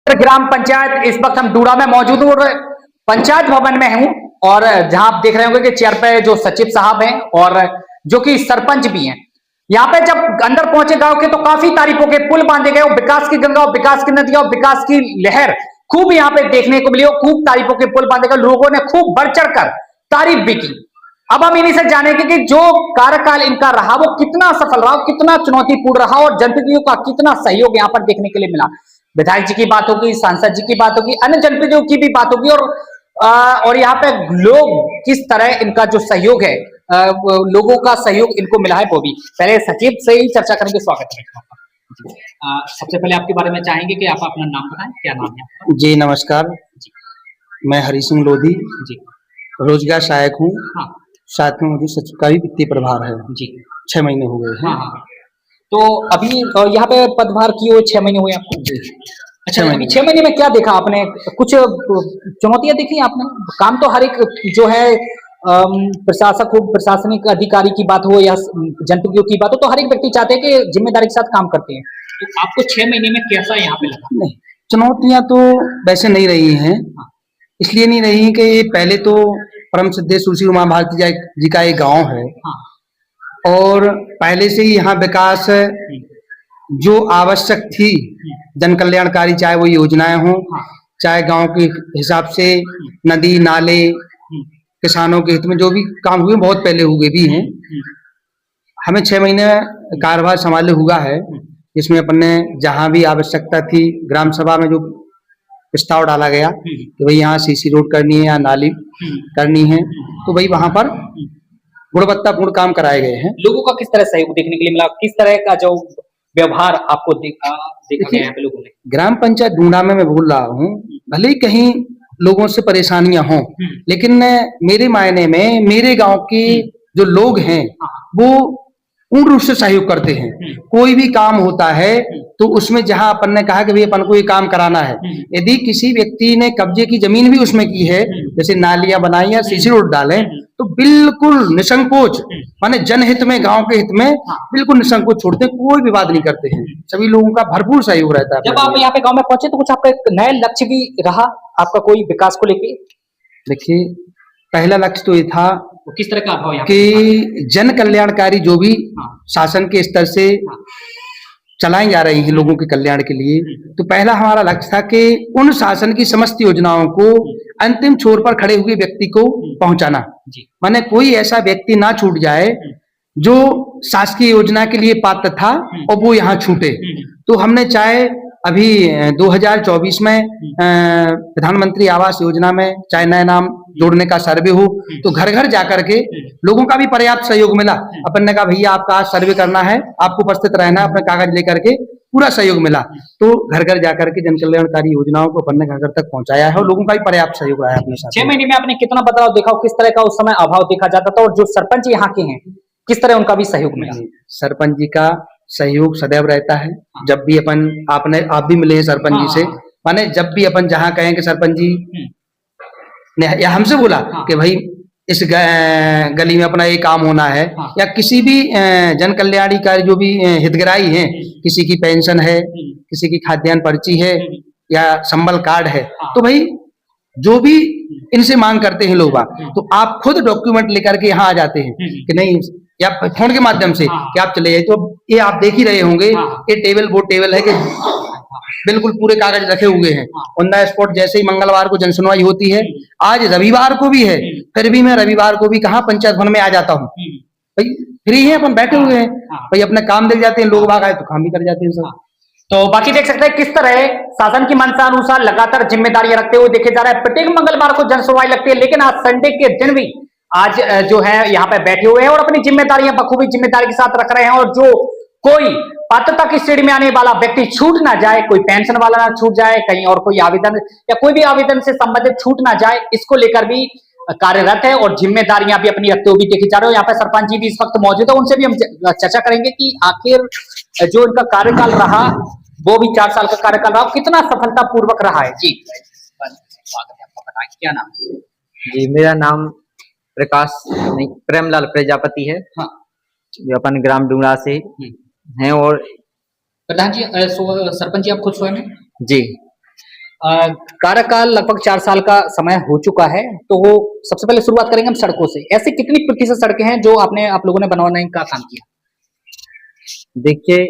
ग्राम पंचायत इस वक्त हम डूड़ा में मौजूद हूँ और पंचायत भवन में हूँ और जहां आप देख रहे होंगे कि चेयर पे जो सचिव साहब हैं और जो कि सरपंच भी हैं। यहाँ पे जब अंदर पहुंचे गांव के तो काफी तारीफों के पुल बांधे गए और विकास की गंगा और विकास की नदियां और विकास की लहर खूब यहाँ पे देखने को मिली और खूब तारीफों के पुल बांधे गए, लोगों ने खूब बढ़ चढ़ कर तारीफ भी की। अब हम इन्हीं से जानेंगे कि जो कार्यकाल इनका रहा वो कितना सफल रहा, कितना चुनौतीपूर्ण रहा और जनप्रतिनिधियों का कितना सहयोग यहाँ पर देखने के लिए मिला। विधायक जी की बात होगी, सांसद जी की बात होगी, अन्य जनप्रतिनिधियों की भी बात होगी और यहाँ पे लोग किस तरह इनका जो सहयोग है, लोगों का सहयोग इनको मिला है वो भी। पहले सचिव से ही चर्चा करेंगे। स्वागत है। सबसे पहले आपके बारे में चाहेंगे कि आप अपना नाम बताएं, क्या नाम है आपका? जी नमस्कार जी। मैं हरि सिंह लोधी जी, रोजगार सहायक हूँ। हाँ। साथ में मुझे सचिव का भी वित्तीय प्रभार है जी। 6 महीने हो गए हैं। हाँ हाँ। तो अभी यहाँ पे पदभार किए 6 महीने हुए आपको जी। अच्छा, 6 महीने में क्या देखा आपने? कुछ चुनौतियां देखी आपने? काम तो हर एक जो है प्रशासक हो, प्रशासनिक अधिकारी की बात हो या जनप्रतिनिधियों की बात हो, तो हर एक व्यक्ति चाहते हैं कि जिम्मेदारी के साथ काम करते हैं। तो आपको 6 महीने में कैसा यहाँ पे लगा? नहीं, चुनौतियां तो वैसे नहीं रही हैं। हाँ। इसलिए नहीं रही कि पहले तो परम सिद्धेश्वर तुलसी उमा भारती जी का एक गाँव है। हाँ। और पहले से ही यहाँ विकास जो आवश्यक थी जन कल्याणकारी, चाहे वो योजनाएं हों, चाहे गांव के हिसाब से नदी नाले, किसानों के हित में जो भी काम हुए बहुत पहले हुए भी हैं। हमें 6 महीने कार्यभार संभाले हुआ है, जिसमें अपन ने जहां भी आवश्यकता थी ग्राम सभा में जो प्रस्ताव डाला गया कि भाई यहाँ सीसी रोड करनी है या नाली करनी है, तो भाई वहां पर गुणवत्तापूर्ण काम कराए गए हैं। लोगों का किस तरह सहयोग देखने के लिए मिला? किस तरह का जो व्यवहार आपको देखा गया है लोगों ने? ग्राम पंचायत डूंडा में मैं बोल रहा हूँ, भले ही कहीं लोगों से परेशानियां हों, लेकिन मेरे मायने में मेरे गांव के जो लोग हैं वो पूर्ण रूप से सहयोग करते हैं। कोई भी काम होता है तो उसमें जहां अपन ने कहा कि भाई अपन को ये काम कराना है, यदि किसी व्यक्ति ने कब्जे की जमीन भी उसमें की है, जैसे नालियां बनाई या सीसी रोड डाले, तो बिल्कुल निसंकोच, माने जनहित में, गांव के हित में बिल्कुल निसंकोच छोड़ते हैं, कोई विवाद नहीं करते हैं। सभी लोगों का भरपूर सहयोग रहता है। जब आप यहाँ पे गांव में पहुंचे तो कुछ आपका एक नया लक्ष्य भी रहा आपका कोई विकास को लेके? देखिए, पहला लक्ष्य तो ये था किस तरह का अभाव कि जन कल्याणकारी जो भी शासन के स्तर से चलाई जा रही हैं लोगों के कल्याण के लिए, तो पहला हमारा लक्ष्य था कि उन शासन की समस्त योजनाओं को अंतिम छोर पर खड़े हुए व्यक्ति को पहुंचाना। माने कोई ऐसा व्यक्ति ना छूट जाए जो शासकीय योजना के लिए पात्र था और वो यहाँ छूटे। तो हमने चाहे अभी 2024 में प्रधानमंत्री आवास योजना में चाहे नया नाम जोड़ने का सर्वे हो, तो घर घर जाकर के लोगों का भी पर्याप्त सहयोग मिला। अपन ने कहा भैया आपका आज सर्वे करना है, आपको उपस्थित रहना है, अपने कागज लेकर के, पूरा सहयोग मिला। तो घर घर जाकर के जन कल्याणकारी योजनाओं को अपन ने घर घर तक पहुंचाया है और लोगों का भी पर्याप्त सहयोग रहा है अपने साथ। 6 महीने में आपने कितना बदलाव देखा? किस तरह का उस समय अभाव देखा जाता था और जो सरपंच यहाँ के हैं किस तरह उनका भी सहयोग मिला? सरपंच जी का सहयोग सदैव रहता है। जब भी आप भी मिले हैं सरपंच जी से, माने जब भी अपन जहाँ कहें कि सरपंच जी ने या हमसे बोला कि भाई इस गली में अपना ये काम होना है, या किसी भी जन कल्याणकारी जो भी हितग्राही हैं, किसी की पेंशन है, किसी की खाद्यान्न पर्ची है या संबल कार्ड है, तो भाई जो भी इनसे मांग करते हैं लोग, तो आप खुद डॉक्यूमेंट लेकर के यहाँ आ जाते हैं कि नहीं, या फोन के माध्यम से कि आप चले जाइए। तो ये आप देख ही रहे होंगे, ये टेबल वो टेबल है कि बिल्कुल पूरे कागज रखे हुए हैं ऑन द स्पॉट। जैसे ही मंगलवार को जनसुनवाई होती है, आज रविवार को भी है, फिर भी मैं रविवार को भी कहाँ पंचायत भवन में आ जाता हूँ। भाई फ्री है, अपन बैठे हुए हैं, भाई अपना काम देख जाते हैं, लोग बाग आए तो काम भी कर जाते हैं सब। तो बाकी देख सकते हैं किस तरह शासन की मंशा अनुसार लगातार जिम्मेदारियां रखते हुए देखे जा रहे हैं। प्रत्येक मंगलवार को जनसुनवाई लगती है, लेकिन आज संडे के दिन भी आज जो है यहाँ पे बैठे हुए हैं और अपनी जिम्मेदारियां बखूबी जिम्मेदारी के साथ रख रहे हैं। और जो कोई पात्रता की श्रेणी में आने वाला व्यक्ति छूट ना जाए, कोई पेंशन वाला ना छूट जाए, कहीं और कोई आवेदन या कोई भी आवेदन से संबंधित छूट ना जाए, इसको लेकर भी कार्यरत है और जिम्मेदारियां भी अपनी रखते हुए भी देखी जा रहे हो। यहाँ पे सरपंच जी भी इस वक्त मौजूद है, उनसे भी हम चर्चा करेंगे कि आखिर जो इनका कार्यकाल रहा वो भी 4 साल का कार्यकाल रहा, कितना सफलता पूर्वक रहा है। जी क्या नाम? जी मेरा नाम प्रकाश नहीं प्रेमलाल प्रजापति है। हाँ। जो अपन ग्राम डूंगरा से हैं। और प्रधान जी, सरपंच जी आप खुद स्वयं हैं? जी कार्यकाल लगभग 4 साल का समय हो चुका है, तो वो सबसे पहले शुरुआत करेंगे हम सड़कों से। ऐसी कितनी प्रतिशत सड़कें हैं जो आप लोगों ने बनवाने का काम किया? देखिए,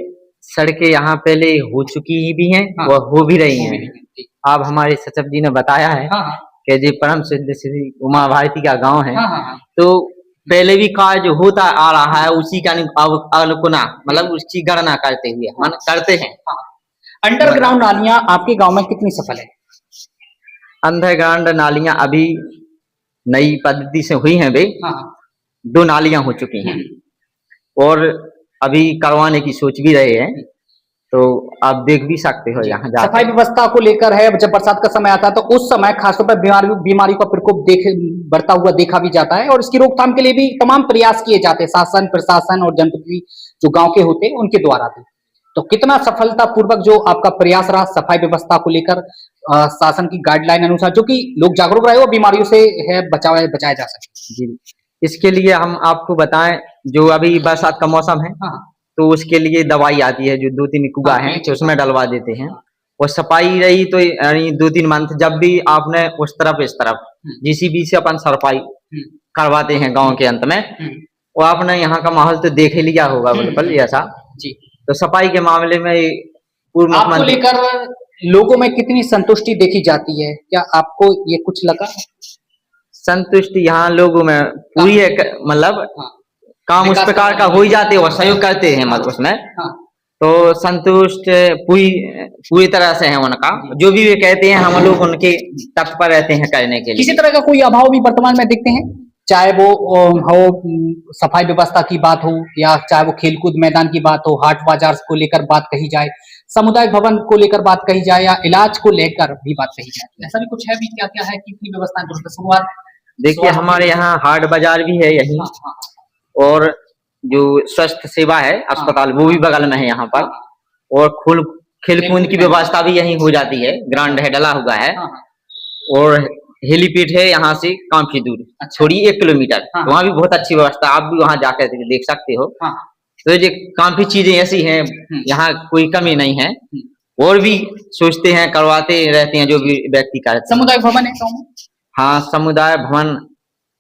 सड़कें यहाँ पहले हो चुकी ही भी हैं हाँ। और हो भी रही वो भी हैं। नहीं है। अब हमारे सचिव जी ने बताया है हाँ, हाँ। कि जी परम सिद्ध श्री उमा भारती का गांव है, हाँ, हाँ, हाँ। तो पहले भी कार्य जो होता आ रहा है उसी का अवलोकना मतलब उसकी गणना करते हुए हम करते हैं। अंडरग्राउंड नालियां आपके गांव में कितनी सफल है? अंडरग्राउंड नालियां अभी नई पद्धति से हुई हैं वे, हाँ, हाँ। 2 नालियां हो चुकी हैं और अभी करवाने की सोच भी रहे हैं, तो आप देख भी सकते हो यहाँ सफाई जाकर। व्यवस्था को लेकर है, जब बरसात का समय आता है तो उस समय खासतौर पर बीमारी का प्रकोप बढ़ता हुआ देखा भी जाता है और इसकी रोकथाम के लिए भी तमाम प्रयास किए जाते हैं शासन, प्रशासन और जनप्रतिनिधि जो गांव के होते हैं उनके द्वारा भी। तो कितना सफलतापूर्वक जो आपका प्रयास रहा सफाई व्यवस्था को लेकर शासन की गाइडलाइन अनुसार, जो कि लोग जागरूक रहे और बीमारियों से है बचाया जा सके? जी, इसके लिए हम आपको बताएं, जो अभी बरसात का मौसम है हाँ, तो उसके लिए दवाई आती है जो 2-3 कुआ हाँ, है तो उसमें डलवा देते हैं और सफाई रही तो यानी 2-3 मंथ जब भी आपने उस तरफ इस तरफ जीसीबी से अपन सफाई करवाते हैं गांव के अंत में, और आपने यहाँ का माहौल तो देख ही लिया होगा बिल्कुल ऐसा। जी। तो सफाई के मामले में पूर्व आपको मुख्यमंत्री लेकर लोगों में कितनी संतुष्टि देखी जाती है? क्या आपको ये कुछ लगा? संतुष्टि यहाँ लोगों में पूरी है, मतलब हाँ, काम उस विकास प्रकार का हो ही जाते और सहयोग करते हैं मतलब उसमें, हाँ। तो संतुष्ट पूरी तरह से है उनका। जो भी वे कहते हैं हम लोग उनके तत्पर रहते हैं करने के लिए। किसी तरह का कोई अभाव भी वर्तमान में देखते हैं, चाहे वो हो सफाई व्यवस्था की बात हो या चाहे वो खेलकूद मैदान की बात हो, हाट बाजार को लेकर बात कही जाए, सामुदायिक भवन को लेकर बात कही जाए या इलाज को लेकर भी बात कही जाए, ऐसा भी कुछ है भी? क्या क्या है, कितनी व्यवस्थाएं दुरुस्त? शुरुआत देखिए हमारे यहाँ हाट बाजार भी है यही, हाँ, हाँ, और जो स्वास्थ्य सेवा है अस्पताल वो भी बगल में है यहाँ पर, और खेलकूद की व्यवस्था भी यही हो जाती है, ग्राउंड है डला हुआ है, हाँ, और हेलीपैड है यहाँ से काफी दूर, थोड़ी 1 किलोमीटर, हाँ। वहाँ भी बहुत अच्छी व्यवस्था, आप भी वहाँ जाकर देख सकते हो। हाँ। तो ये काफी चीजें ऐसी हैं, यहाँ कोई कमी नहीं है, और भी सोचते हैं करवाते रहते हैं जो भी व्यक्ति करते हैं। सामुदायिक भवन है गाँव में? हाँ, समुदाय भवन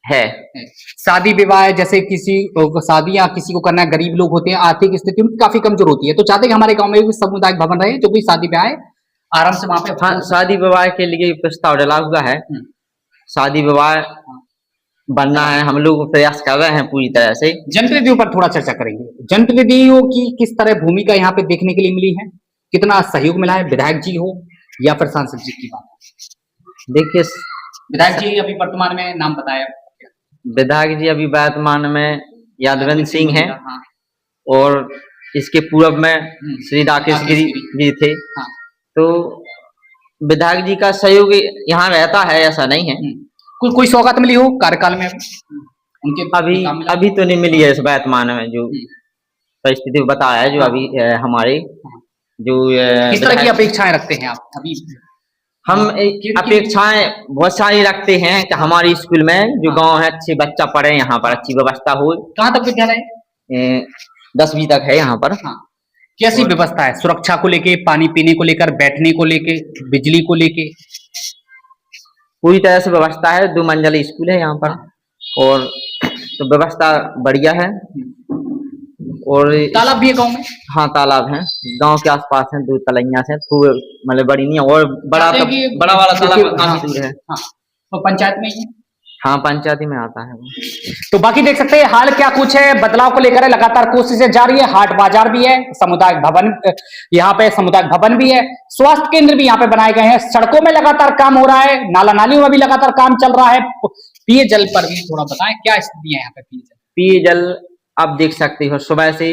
है। शादी विवाह जैसे किसी शादी या किसी को करना है, गरीब लोग होते हैं, आर्थिक स्थिति उनकी काफी कमजोर होती है, तो चाहते हैं कि हमारे गांव में भी सामुदायिक भवन रहे, जो भी शादी ब्याह है आराम से वहां पे। हाँ, शादी विवाह के लिए प्रस्ताव डला हुआ है, शादी विवाह बनना है, हम लोग प्रयास कर रहे हैं पूरी तरह से। जनप्रतिनिधियों पर थोड़ा चर्चा करेंगे। जनप्रतिनिधियों की किस तरह भूमिका यहाँ पे देखने के लिए मिली है, कितना सहयोग मिला है? विधायक जी हो या फिर सांसद जी की बात? देखिए विधायक जी अभी वर्तमान में नाम बताया। विधायक जी अभी वर्तमान में यादवेंद्र सिंह हैं, हाँ। और इसके पूर्व में श्री राकेश गिरी जी थे। हाँ। तो विधायक जी का सहयोग यहाँ रहता है, ऐसा नहीं है। कोई सौगात मिली हो कार्यकाल में उनके? अभी तो नहीं मिली है इस वर्तमान में, जो परिस्थिति बताया है जो अभी हमारे जो किस तरह की अपेक्षाएं रखते हैं आप अभी? हम अपेक्षाएं बहुत सारी रखते हैं कि हमारे स्कूल में जो गांव है अच्छे बच्चा पढ़े, यहाँ पर अच्छी व्यवस्था हो। कहाँ तक विद्यालय है? 10वीं तक है यहाँ पर। हाँ। कैसी व्यवस्था है सुरक्षा को लेके, पानी पीने को लेकर, बैठने को लेके, बिजली को लेके? पूरी तरह से व्यवस्था है, 2 मंजिला स्कूल है यहाँ पर, और तो व्यवस्था बढ़िया है। और तालाब भी है गांव में? हाँ, तालाब है गांव के आसपास है, 2 तलैया से, मतलब बड़ी नहीं है, और बड़ा वाला तालाब काफी दूर है। हाँ। तो पंचायत में ही है? हाँ, पंचायत में आता है वो। तो बाकी देख सकते हैं हाल क्या कुछ है, बदलाव को लेकर लगातार कोशिशें जारी है। हाट बाजार भी है, सामुदायिक भवन यहाँ पे सामुदायिक भवन भी है, स्वास्थ्य केंद्र भी यहाँ पे बनाए गए हैं, सड़कों में लगातार काम हो रहा है, नाला नालियों में भी लगातार काम चल रहा है। पेयजल पर भी थोड़ा बताएं, क्या स्थिति है यहाँ पे? पेयजल आप देख सकते हो, सुबह से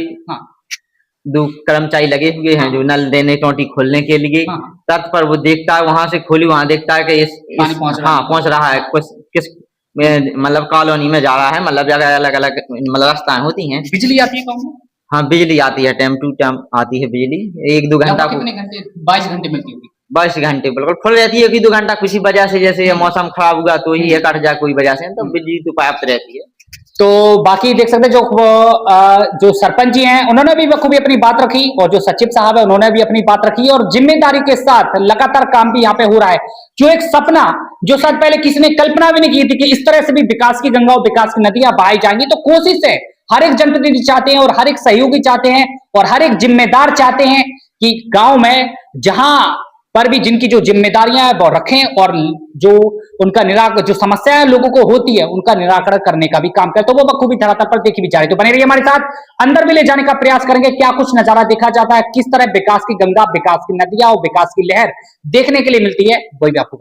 2 कर्मचारी लगे हुए हैं जो नल देने, टोटी खोलने के लिए तत्पर। वो देखता है, वहां से खोली वहां देखता है कि पहुंच रहा है, किस मतलब कॉलोनी में जा रहा है, मतलब जगह अलग अलग मतलब रास्ताएं होती हैं। बिजली आती है गाँव में? हाँ, बिजली आती है, टाइम टू टाइम आती है बिजली, 1-2 घंटा। कितने घंटे? 22 घंटे मिलती होगी? 22 घंटे बिल्कुल फुल रहती है, कि 2 घंटा किसी वजह से, जैसे मौसम खराब हुआ तो ही कट जाए कोई वजह से, तो बिजली तो पर्याप्त रहती है। तो बाकी देख सकते हैं जो सरपंच जी हैं उन्होंने भी बखूबी अपनी बात रखी और जो सचिव साहब है उन्होंने भी अपनी बात रखी और जिम्मेदारी के साथ लगातार काम भी यहाँ पे हो रहा है। जो एक सपना जो शायद पहले किसी ने कल्पना भी नहीं की थी कि इस तरह से भी विकास की गंगा और विकास की नदियां बहाई जाएंगी, तो कोशिश है हर एक जनप्रतिनिधि चाहते हैं और हर एक सहयोगी चाहते हैं और हर एक जिम्मेदार चाहते हैं कि गांव में जहां पर भी जिनकी जो जिम्मेदारियां है वो रखें और जो उनका जो समस्याएं लोगों को होती है उनका निराकरण करने का भी काम करें। तो वो बखूबी धरातल पर देखी भी जा रही। तो बने रहिए हमारे साथ, अंदर भी ले जाने का प्रयास करेंगे क्या कुछ नजारा देखा जाता है, किस तरह विकास की गंगा, विकास की नदियां और विकास की लहर देखने के लिए मिलती है, वही भी आपको